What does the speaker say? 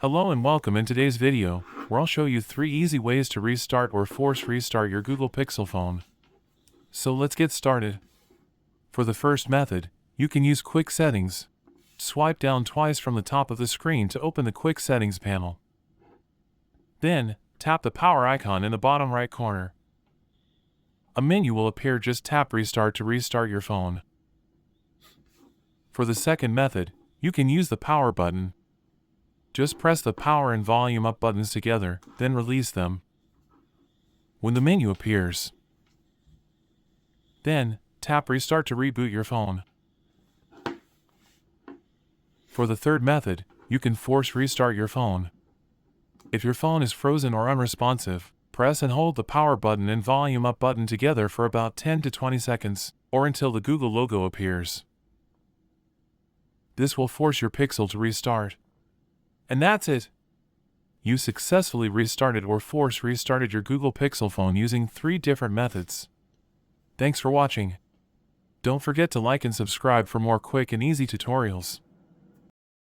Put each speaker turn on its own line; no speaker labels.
Hello and welcome. In today's video, where I'll show you 3 easy ways to restart or force restart your Google Pixel phone. So let's get started. For the first method, you can use Quick Settings. Swipe down twice from the top of the screen to open the Quick Settings panel. Then, tap the power icon in the bottom right corner. A menu will appear. Just tap Restart to restart your phone. For the second method, you can use the power button. Just press the power and volume up buttons together, then release them. When the menu appears, then tap Restart to reboot your phone. For the third method, you can force restart your phone. If your phone is frozen or unresponsive, press and hold the power button and volume up button together for about 10 to 20 seconds, or until the Google logo appears. This will force your Pixel to restart. And that's it! You successfully restarted or force restarted your Google Pixel phone using 3 different methods. Thanks for watching. Don't forget to like and subscribe for more quick and easy tutorials.